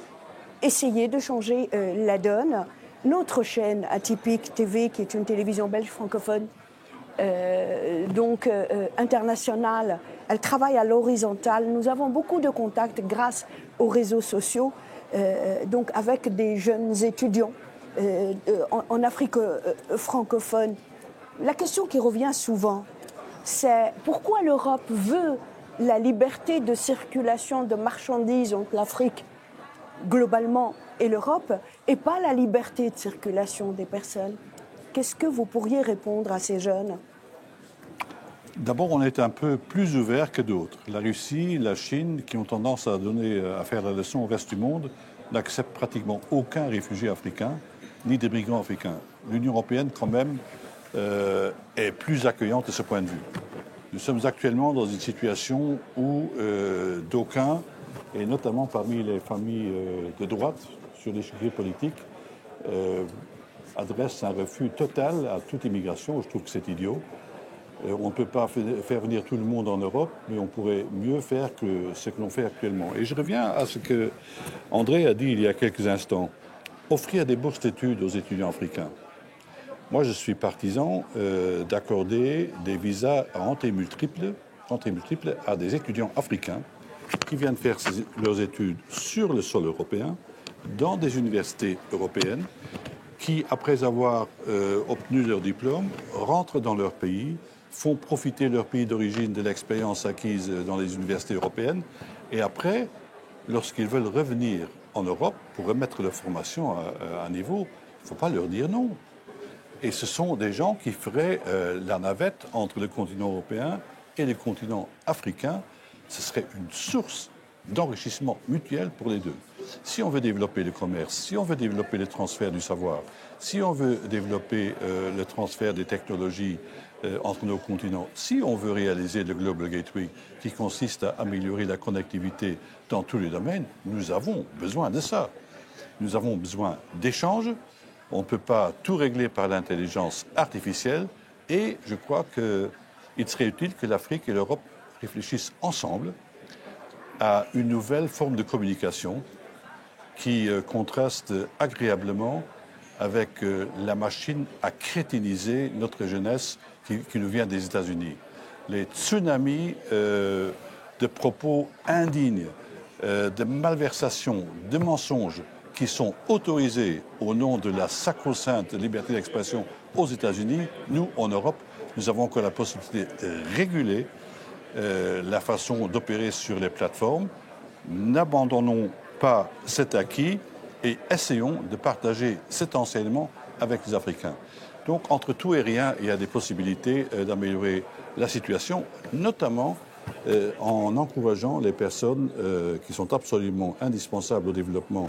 essayer de changer la donne? Notre chaîne Atypique TV, qui est une télévision belge francophone, internationale, elle travaille à l'horizontale. Nous avons beaucoup de contacts grâce aux réseaux sociaux, donc avec des jeunes étudiants en Afrique francophone. La question qui revient souvent, c'est pourquoi l'Europe veut la liberté de circulation de marchandises entre l'Afrique globalement et l'Europe, et pas la liberté de circulation des personnes. Qu'est-ce que vous pourriez répondre à ces jeunes? D'abord, on est un peu plus ouvert que d'autres. La Russie, la Chine, qui ont tendance à faire la leçon au reste du monde, n'acceptent pratiquement aucun réfugié africain, ni des migrants africains. L'Union européenne, quand même, est plus accueillante de ce point de vue. Nous sommes actuellement dans une situation où d'aucuns, et notamment parmi les familles de droite sur l'échiquier politique, adressent un refus total à toute immigration. Je trouve que c'est idiot. On ne peut pas faire venir tout le monde en Europe, mais on pourrait mieux faire que ce que l'on fait actuellement. Et je reviens à ce que André a dit il y a quelques instants. Offrir des bourses d'études aux étudiants africains. Moi, je suis partisan d'accorder des visas à entrée multiple à des étudiants africains qui viennent faire leurs études sur le sol européen, dans des universités européennes, qui, après avoir obtenu leur diplôme, rentrent dans leur pays, font profiter leur pays d'origine de l'expérience acquise dans les universités européennes, et après, lorsqu'ils veulent revenir en Europe pour remettre leur formation à niveau, il ne faut pas leur dire non. Et ce sont des gens qui feraient la navette entre le continent européen et le continent africain. Ce serait une source d'enrichissement mutuel pour les deux. Si on veut développer le commerce, si on veut développer le transfert du savoir, si on veut développer le transfert des technologies entre nos continents, si on veut réaliser le Global Gateway qui consiste à améliorer la connectivité dans tous les domaines, nous avons besoin de ça. Nous avons besoin d'échanges. On ne peut pas tout régler par l'intelligence artificielle et je crois que il serait utile que l'Afrique et l'Europe réfléchissent ensemble à une nouvelle forme de communication qui contraste agréablement avec la machine à crétiniser notre jeunesse qui nous vient des États-Unis. Les tsunamis de propos indignes, de malversations, de mensonges qui sont autorisés au nom de la sacro-sainte liberté d'expression aux États-Unis, nous, en Europe, nous avons encore la possibilité de réguler la façon d'opérer sur les plateformes. N'abandonnons pas cet acquis et essayons de partager cet enseignement avec les Africains. Donc, entre tout et rien, il y a des possibilités d'améliorer la situation, notamment en encourageant les personnes qui sont absolument indispensables au développement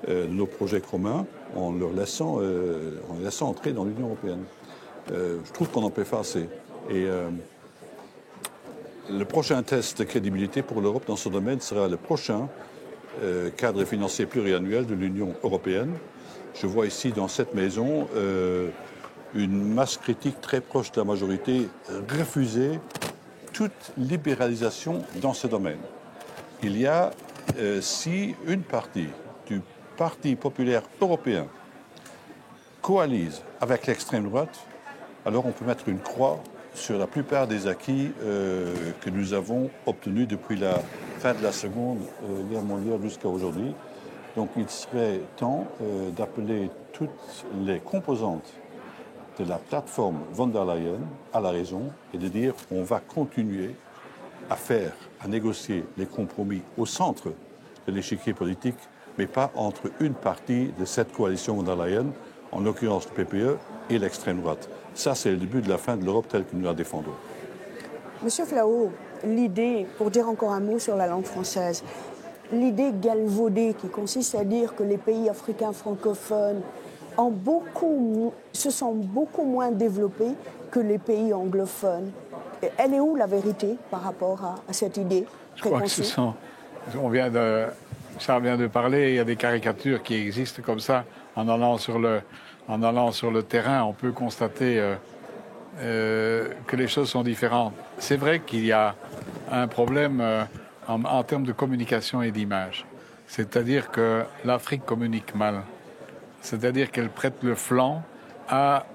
de nos projets communs, en les laissant entrer dans l'Union européenne. Je trouve qu'on en peut faire assez. Et le prochain test de crédibilité pour l'Europe dans ce domaine sera le prochain cadre financier pluriannuel de l'Union européenne. Je vois ici dans cette maison une masse critique très proche de la majorité refuser toute libéralisation dans ce domaine. Il y a, si une partie du Parti populaire européen coalise avec l'extrême droite, alors on peut mettre une croix sur la plupart des acquis que nous avons obtenus depuis la fin de la Seconde Guerre mondiale jusqu'à aujourd'hui. Donc il serait temps d'appeler toutes les composantes de la plateforme von der Leyen à la raison et de dire on va continuer à négocier les compromis au centre de l'échiquier politique, mais pas entre une partie de cette coalition von der Leyen, en l'occurrence le PPE, et l'extrême droite. Ça, c'est le début de la fin de l'Europe telle que nous la défendons. Monsieur Flao, l'idée, pour dire encore un mot sur la langue française, l'idée galvaudée qui consiste à dire que les pays africains francophones se sont beaucoup moins développés que les pays anglophones. Elle est où la vérité par rapport à cette idée préconçue ? Je crois que Charles vient de parler, il y a des caricatures qui existent comme ça. En allant sur le terrain, on peut constater que les choses sont différentes. C'est vrai qu'il y a un problème en termes de communication et d'image. C'est-à-dire que l'Afrique communique mal. C'est-à-dire qu'elle prête le flanc à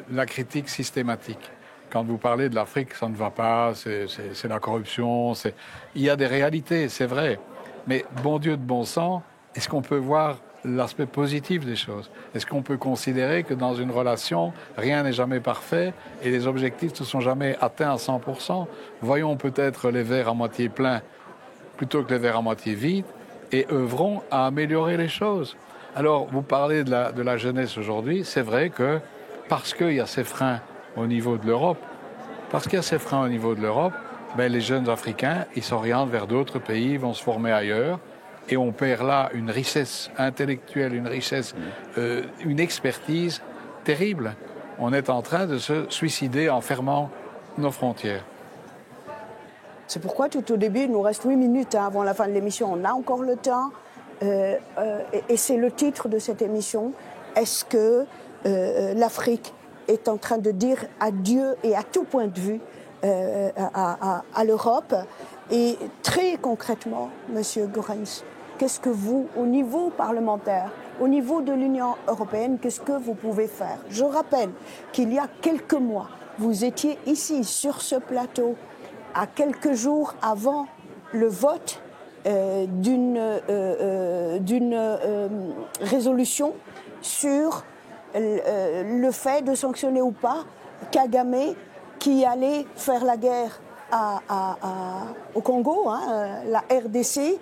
la critique systématique. Quand vous parlez de l'Afrique, ça ne va pas, c'est la corruption. Il y a des réalités, c'est vrai. Mais bon Dieu de bon sang, est-ce qu'on peut voir l'aspect positif des choses? Est-ce qu'on peut considérer que dans une relation, rien n'est jamais parfait et les objectifs ne sont jamais atteints à 100%? Voyons peut-être les verres à moitié pleins plutôt que les verres à moitié vides et œuvrons à améliorer les choses. Alors, vous parlez de la jeunesse aujourd'hui, c'est vrai que parce qu'il y a ces freins au niveau de l'Europe, les jeunes Africains, ils s'orientent vers d'autres pays, vont se former ailleurs, et on perd là une richesse intellectuelle, une expertise terrible. On est en train de se suicider en fermant nos frontières. C'est pourquoi tout au début, il nous reste 8 minutes avant la fin de l'émission. On a encore le temps. Et c'est le titre de cette émission. Est-ce que l'Afrique est en train de dire adieu et à tout point de vue à l'Europe? Et très concrètement, Monsieur Goerens, qu'est-ce que vous, au niveau parlementaire, au niveau de l'Union européenne, qu'est-ce que vous pouvez faire? Je rappelle qu'il y a quelques mois, vous étiez ici, sur ce plateau, à quelques jours avant le vote d'une résolution sur le fait de sanctionner ou pas Kagame qui allait faire la guerre au Congo, la RDC,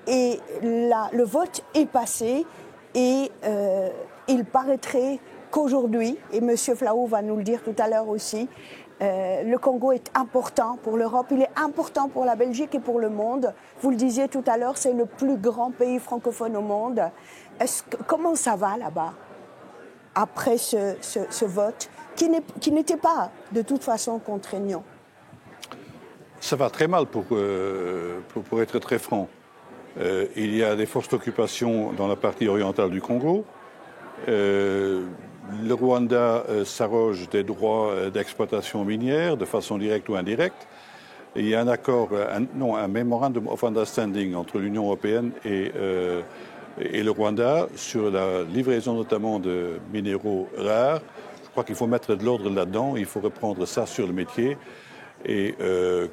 et le vote est passé et il paraîtrait qu'aujourd'hui, et M. Flao va nous le dire tout à l'heure aussi, le Congo est important pour l'Europe, il est important pour la Belgique et pour le monde. Vous le disiez tout à l'heure, c'est le plus grand pays francophone au monde. Comment ça va là-bas, après ce vote, qui n'était pas de toute façon contraignant? Ça va très mal, pour être très franc. Il y a des forces d'occupation dans la partie orientale du Congo. le Rwanda s'arroge des droits d'exploitation minière de façon directe ou indirecte. Et il y a un accord, un memorandum of understanding entre l'Union européenne et le Rwanda sur la livraison notamment de minéraux rares. Je crois qu'il faut mettre de l'ordre là-dedans, il faut reprendre ça sur le métier et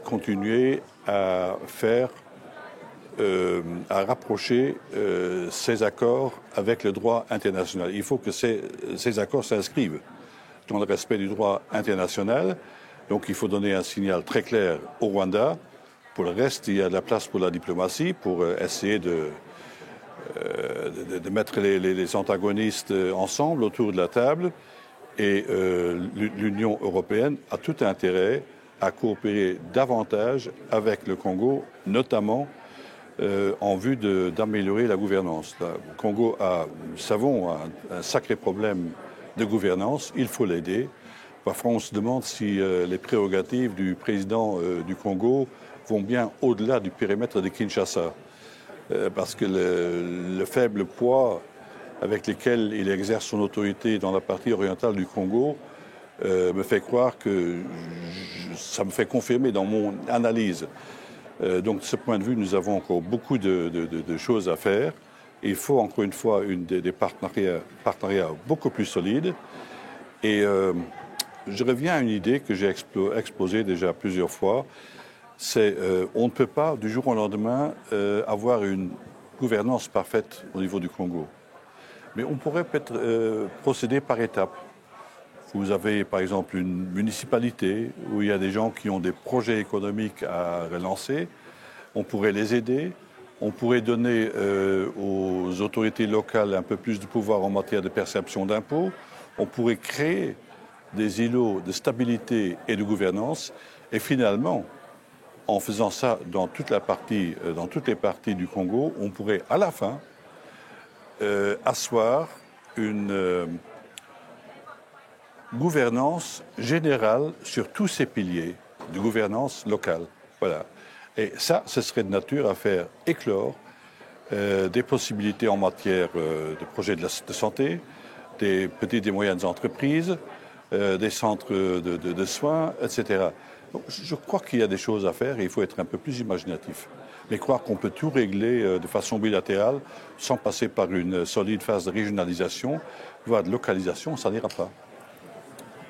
continuer à faire, à rapprocher ces accords avec le droit international. Il faut que ces accords s'inscrivent dans le respect du droit international. Donc il faut donner un signal très clair au Rwanda. Pour le reste, il y a de la place pour la diplomatie, pour essayer de mettre les antagonistes ensemble autour de la table. Et l'Union européenne a tout intérêt à coopérer davantage avec le Congo, notamment en vue d'améliorer la gouvernance. Le Congo a, nous savons, un sacré problème de gouvernance. Il faut l'aider. Parfois, on se demande si les prérogatives du président du Congo vont bien au-delà du périmètre de Kinshasa. Parce que le faible poids avec lequel il exerce son autorité dans la partie orientale du Congo me fait croire que ça me fait confirmer dans mon analyse. Donc, de ce point de vue, nous avons encore beaucoup de choses à faire. Il faut encore une fois des partenariats beaucoup plus solides. Et je reviens à une idée que j'ai exposée déjà plusieurs fois. C'est on ne peut pas du jour au lendemain avoir une gouvernance parfaite au niveau du Congo. Mais on pourrait peut-être procéder par étapes. Vous avez par exemple une municipalité où il y a des gens qui ont des projets économiques à relancer. On pourrait les aider. On pourrait donner aux autorités locales un peu plus de pouvoir en matière de perception d'impôts. On pourrait créer des îlots de stabilité et de gouvernance. Et finalement, en faisant ça dans toutes les parties du Congo, on pourrait à la fin asseoir une gouvernance générale sur tous ces piliers de gouvernance locale. Voilà. Et ça, ce serait de nature à faire éclore des possibilités en matière de projets de santé, des petites et moyennes entreprises, des centres de soins, etc. Donc, je crois qu'il y a des choses à faire et il faut être un peu plus imaginatif. Mais croire qu'on peut tout régler de façon bilatérale sans passer par une solide phase de régionalisation, voire de localisation, ça n'ira pas.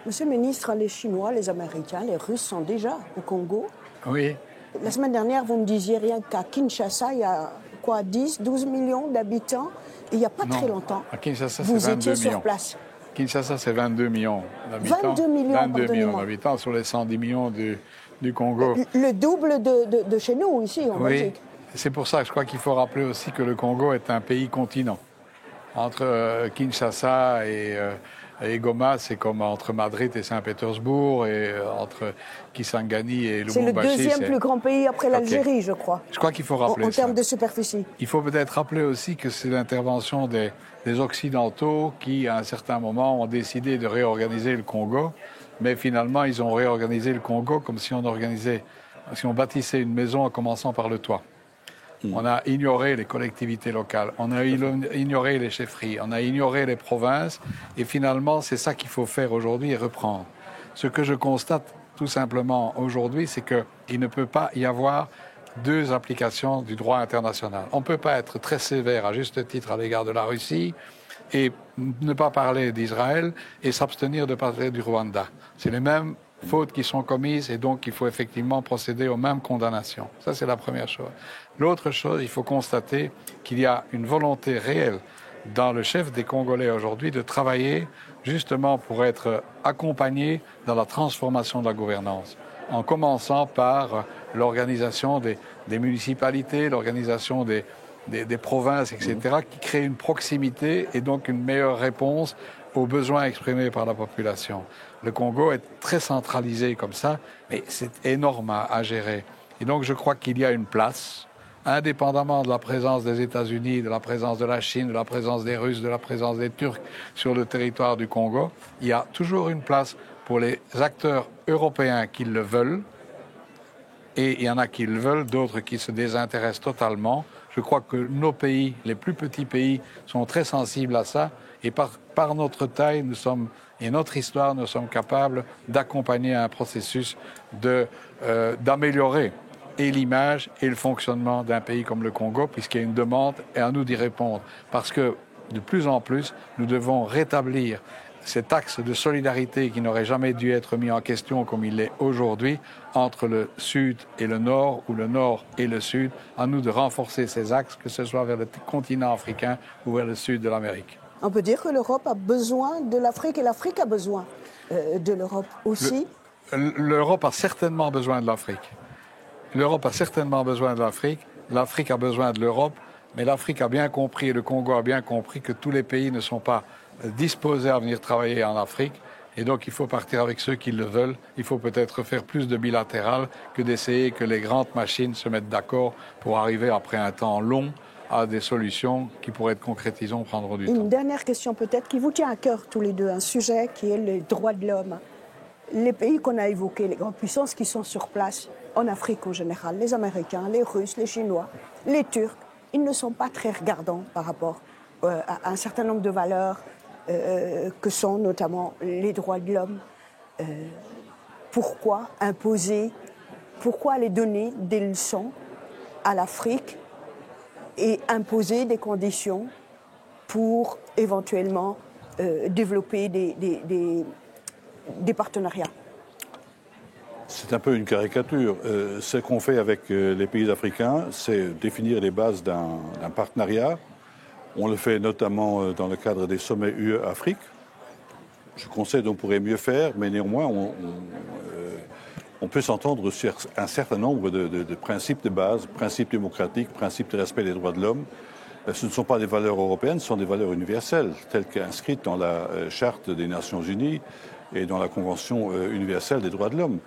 Monsieur le ministre, les Chinois, les Américains, les Russes sont déjà au Congo. Oui. La semaine dernière, vous me disiez rien qu'à Kinshasa, il y a quoi, 10, 12 millions d'habitants. Il n'y a pas très longtemps, à Kinshasa, vous étiez 22 sur millions. place. Kinshasa, c'est 22 millions d'habitants. 22 millions d'habitants sur les 110 millions du Congo. Le double de chez nous, ici, en Belgique. C'est pour ça que je crois qu'il faut rappeler aussi que le Congo est un pays-continent. Entre Kinshasa et Goma, c'est comme entre Madrid et Saint-Pétersbourg, et entre Kisangani et Lubumbashi. C'est le deuxième plus grand pays après l'Algérie, je crois. Je crois qu'il faut rappeler en termes de superficie. Il faut peut-être rappeler aussi que c'est l'intervention des Occidentaux qui, à un certain moment, ont décidé de réorganiser le Congo. Mais finalement, ils ont réorganisé le Congo comme si on bâtissait une maison en commençant par le toit. On a ignoré les collectivités locales, on a ignoré les chefferies, on a ignoré les provinces. Et finalement, c'est ça qu'il faut faire aujourd'hui et reprendre. Ce que je constate tout simplement aujourd'hui, c'est qu'il ne peut pas y avoir deux applications du droit international. On ne peut pas être très sévère, à juste titre, à l'égard de la Russie et ne pas parler d'Israël et s'abstenir de parler du Rwanda. C'est les mêmes fautes qui sont commises et donc il faut effectivement procéder aux mêmes condamnations. Ça, c'est la première chose. L'autre chose, il faut constater qu'il y a une volonté réelle dans le chef des Congolais aujourd'hui de travailler justement pour être accompagné dans la transformation de la gouvernance, en commençant par l'organisation des municipalités, l'organisation des provinces, etc., qui crée une proximité et donc une meilleure réponse aux besoins exprimés par la population. Le Congo est très centralisé comme ça, mais c'est énorme à gérer. Et donc je crois qu'il y a une place, indépendamment de la présence des États-Unis, de la présence de la Chine, de la présence des Russes, de la présence des Turcs sur le territoire du Congo, il y a toujours une place pour les acteurs européens qui le veulent Et il y en a qui le veulent, d'autres qui se désintéressent totalement. Je crois que nos pays, les plus petits pays, sont très sensibles à ça. Et par notre taille, et notre histoire, nous sommes capables d'accompagner un processus d'améliorer et l'image et le fonctionnement d'un pays comme le Congo, puisqu'il y a une demande et à nous d'y répondre. Parce que de plus en plus, nous devons rétablir cet axe de solidarité qui n'aurait jamais dû être mis en question comme il l'est aujourd'hui entre le Sud et le Nord ou le Nord et le Sud. À nous de renforcer ces axes, que ce soit vers le continent africain ou vers le Sud de l'Amérique. On peut dire que l'Europe a besoin de l'Afrique et l'Afrique a besoin de l'Europe aussi. L'Europe a certainement besoin de l'Afrique. L'Europe a certainement besoin de l'Afrique. L'Afrique a besoin de l'Europe. Mais l'Afrique a bien compris, et le Congo a bien compris que tous les pays ne sont pas disposés à venir travailler en Afrique. Et donc, il faut partir avec ceux qui le veulent. Il faut peut-être faire plus de bilatéral que d'essayer que les grandes machines se mettent d'accord pour arriver, après un temps long, à des solutions qui, pour être concrétisées, prendront du temps. Une dernière question peut-être qui vous tient à cœur tous les deux, un sujet qui est les droits de l'homme. Les pays qu'on a évoqués, les grandes puissances qui sont sur place, en Afrique en général, les Américains, les Russes, les Chinois, les Turcs, ils ne sont pas très regardants par rapport à un certain nombre de valeurs que sont notamment les droits de l'homme. Pourquoi imposer, pourquoi aller donner des leçons à l'Afrique et imposer des conditions pour éventuellement développer des partenariats? C'est un peu une caricature. Ce qu'on fait avec les pays africains, c'est définir les bases d'un partenariat. On le fait notamment dans le cadre des sommets UE-Afrique. Je concède qu'on pourrait mieux faire, mais néanmoins, on peut s'entendre sur un certain nombre de principes de base, principes démocratiques, principes de respect des droits de l'homme. Ce ne sont pas des valeurs européennes, ce sont des valeurs universelles, telles qu'inscrites dans la Charte des Nations Unies et dans la Convention universelle des droits de l'homme.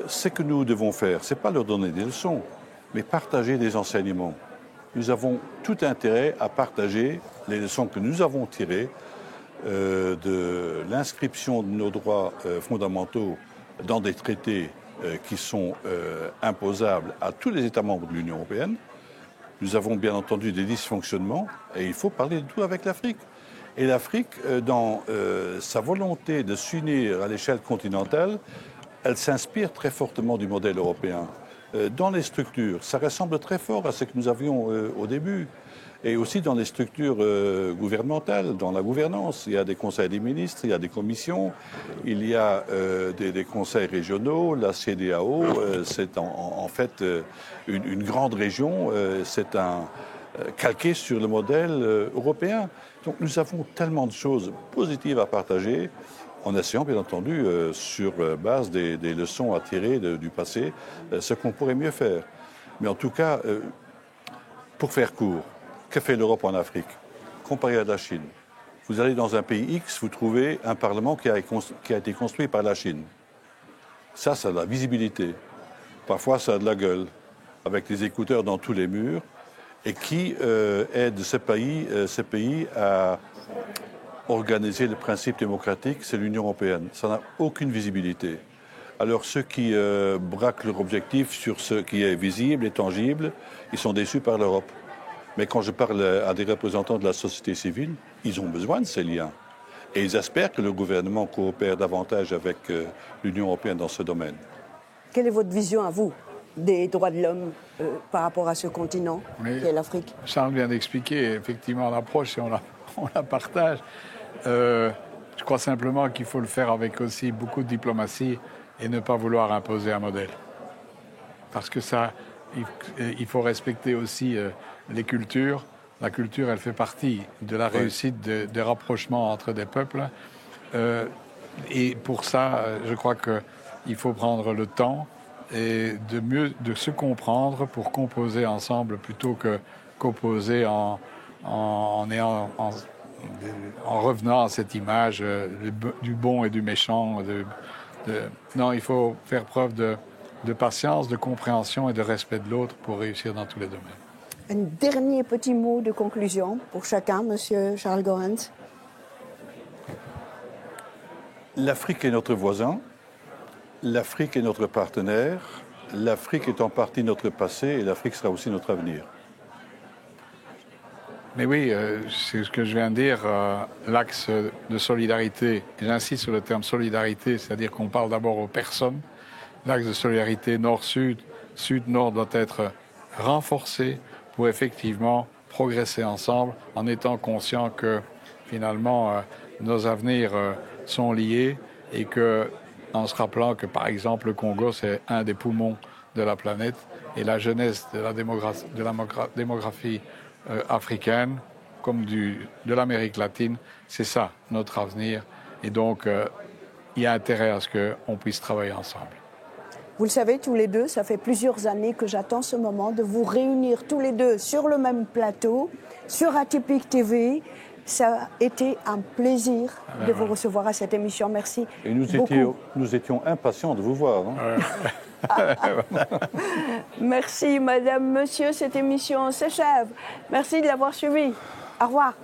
Ce que nous devons faire, ce n'est pas leur donner des leçons, mais partager des enseignements. Nous avons tout intérêt à partager les leçons que nous avons tirées de l'inscription de nos droits fondamentaux dans des traités qui sont imposables à tous les États membres de l'Union européenne. Nous avons bien entendu des dysfonctionnements et il faut parler de tout avec l'Afrique. Et l'Afrique, dans sa volonté de s'unir à l'échelle continentale, elle s'inspire très fortement du modèle européen. Dans les structures, ça ressemble très fort à ce que nous avions au début. Et aussi dans les structures gouvernementales, dans la gouvernance. Il y a des conseils des ministres, il y a des commissions, il y a des conseils régionaux, la CEDEAO, c'est en fait une grande région, c'est calqué sur le modèle européen. Donc nous avons tellement de choses positives à partager, en essayant bien entendu, sur base des leçons à tirer du passé, ce qu'on pourrait mieux faire. Mais en tout cas, pour faire court, que fait l'Europe en Afrique? Comparé à la Chine. Vous allez dans un pays X, vous trouvez un parlement qui a été construit par la Chine. Ça a de la visibilité. Parfois, ça a de la gueule, avec des écouteurs dans tous les murs, et qui aide ce pays à organiser le principe démocratique, c'est l'Union européenne. Ça n'a aucune visibilité. Alors ceux qui braquent leur objectif sur ce qui est visible et tangible, ils sont déçus par l'Europe. Mais quand je parle à des représentants de la société civile, ils ont besoin de ces liens. Et ils espèrent que le gouvernement coopère davantage avec l'Union européenne dans ce domaine. Quelle est votre vision à vous des droits de l'homme par rapport à ce continent qui est l'Afrique? Charles vient d'expliquer effectivement l'approche et on la partage. Je crois simplement qu'il faut le faire avec aussi beaucoup de diplomatie et ne pas vouloir imposer un modèle. Parce que ça, il faut respecter aussi les cultures. La culture, elle fait partie de la réussite des rapprochements entre des peuples. Et pour ça, je crois qu'il faut prendre le temps et de se comprendre pour composer ensemble plutôt qu'opposer en revenant à cette image du bon et du méchant. Non, il faut faire preuve de patience, de compréhension et de respect de l'autre pour réussir dans tous les domaines. Un dernier petit mot de conclusion pour chacun, Monsieur Charles Goerens. L'Afrique est notre voisin, l'Afrique est notre partenaire, l'Afrique est en partie notre passé et l'Afrique sera aussi notre avenir. Mais oui, c'est ce que je viens de dire, l'axe de solidarité, et j'insiste sur le terme solidarité, c'est-à-dire qu'on parle d'abord aux personnes. L'axe de solidarité nord-sud, sud-nord doit être renforcé pour effectivement progresser ensemble en étant conscient que finalement nos avenirs sont liés et que, en se rappelant que par exemple le Congo c'est un des poumons de la planète et la jeunesse de la démographie africaine comme de l'Amérique latine, c'est ça notre avenir et donc il y a intérêt à ce qu'on puisse travailler ensemble. Vous le savez, tous les deux, ça fait plusieurs années que j'attends ce moment de vous réunir tous les deux sur le même plateau, sur Atypique TV. Ça a été un plaisir de vous recevoir à cette émission. Merci. Et nous étions impatients de vous voir. Hein. Merci, madame, monsieur. Cette émission s'achève. Merci de l'avoir suivie. Au revoir.